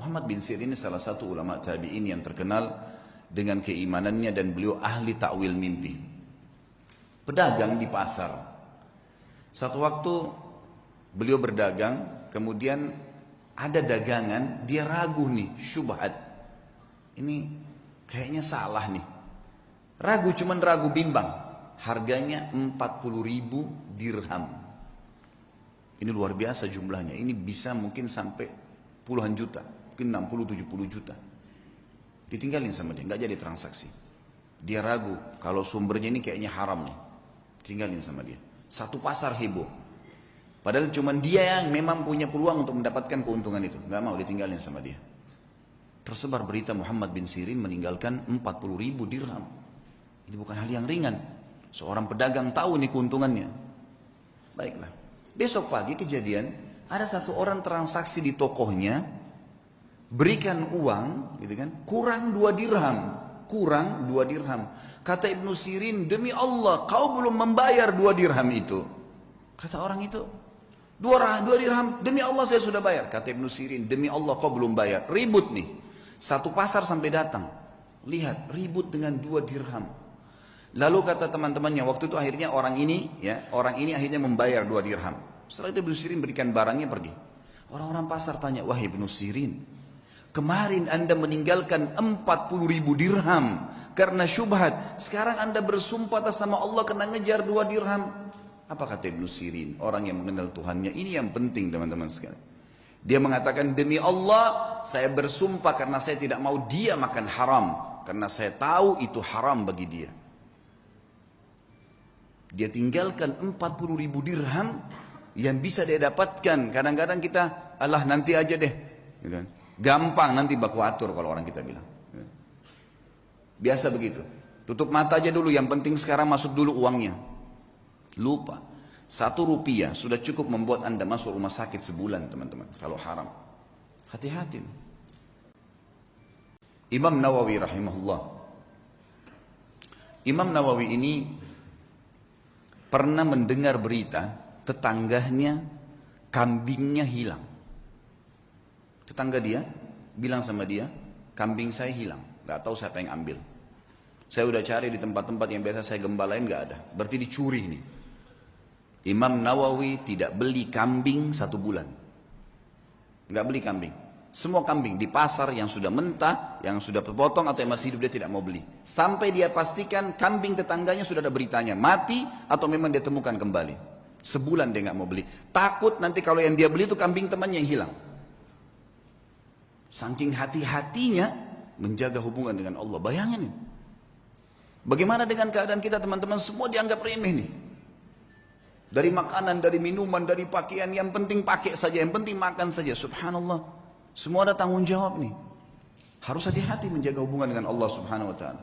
Muhammad bin Sirin ini salah satu ulama tabi'in yang terkenal dengan keimanannya dan beliau ahli takwil mimpi. Pedagang di pasar. Satu waktu beliau berdagang, kemudian ada dagangan, dia ragu nih, syubhat. Ini kayaknya salah nih. Ragu, cuman ragu bimbang. Harganya 40.000 dirham. Ini luar biasa jumlahnya. Ini bisa mungkin sampai puluhan juta. Mungkin 60-70 juta. Ditinggalin sama dia, nggak jadi transaksi. Dia ragu, kalau sumbernya ini kayaknya haram nih. Tinggalin sama dia. Satu pasar heboh. Padahal cuma dia yang memang punya peluang untuk mendapatkan keuntungan itu. Nggak mau, ditinggalin sama dia. Tersebar berita Muhammad bin Sirin meninggalkan 40.000 dirham. Ini bukan hal yang ringan. Seorang pedagang tahu nih keuntungannya. Baiklah. Besok pagi kejadian, ada satu orang transaksi di tokohnya, berikan uang, gitu kan, kurang 2 dirham. Kurang 2 dirham. Kata Ibnu Sirin, demi Allah, kau belum membayar 2 dirham itu. Kata orang itu, 2 dirham, demi Allah saya sudah bayar. Kata Ibnu Sirin, demi Allah kau belum bayar. Ribut nih. Satu pasar sampai datang. Lihat, ribut dengan 2 dirham. Lalu kata teman-temannya, waktu itu akhirnya orang ini akhirnya membayar 2 dirham. Setelah itu Ibnu Sirin berikan barangnya, pergi. Orang-orang pasar tanya, wahai Ibnu Sirin, kemarin anda meninggalkan 40.000 dirham karena syubhat. Sekarang anda bersumpah atas nama Allah kena ngejar 2 dirham. Apa kata Ibnu Sirin? Orang yang mengenal Tuhannya. Ini yang penting teman-teman sekalian. Dia mengatakan, demi Allah saya bersumpah karena saya tidak mau dia makan haram. Karena saya tahu itu haram bagi dia. Dia tinggalkan 40.000 dirham yang bisa dia dapatkan. Kadang-kadang kita, alah nanti aja deh. Gampang nanti baku atur kalau orang kita bilang. Biasa begitu. Tutup mata aja dulu, yang penting sekarang masuk dulu uangnya. Lupa. 1 rupiah sudah cukup membuat anda masuk rumah sakit sebulan teman-teman. Kalau haram. Hati-hati. Imam Nawawi rahimahullah. Imam Nawawi ini pernah mendengar berita tetangganya kambingnya hilang. Tetangga dia bilang sama dia, kambing saya hilang, gak tahu siapa yang ambil. Saya udah cari di tempat-tempat yang biasa saya gembalain, gak ada. Berarti dicuri nih. Imam Nawawi tidak beli kambing 1 bulan. Gak beli kambing. Semua kambing di pasar yang sudah mentah, yang sudah terpotong atau yang masih hidup dia tidak mau beli. Sampai dia pastikan kambing tetangganya sudah ada beritanya, mati atau memang dia temukan kembali. Sebulan dia gak mau beli. Takut nanti kalau yang dia beli itu kambing temannya yang hilang. Saking hati-hatinya menjaga hubungan dengan Allah. Bayangin nih. Bagaimana dengan keadaan kita teman-teman? Semua dianggap remeh nih. Dari makanan, dari minuman, dari pakaian. Yang penting pakai saja, yang penting makan saja. Subhanallah. Semua ada tanggung jawab nih. Harus hati-hati menjaga hubungan dengan Allah subhanahu wa ta'ala.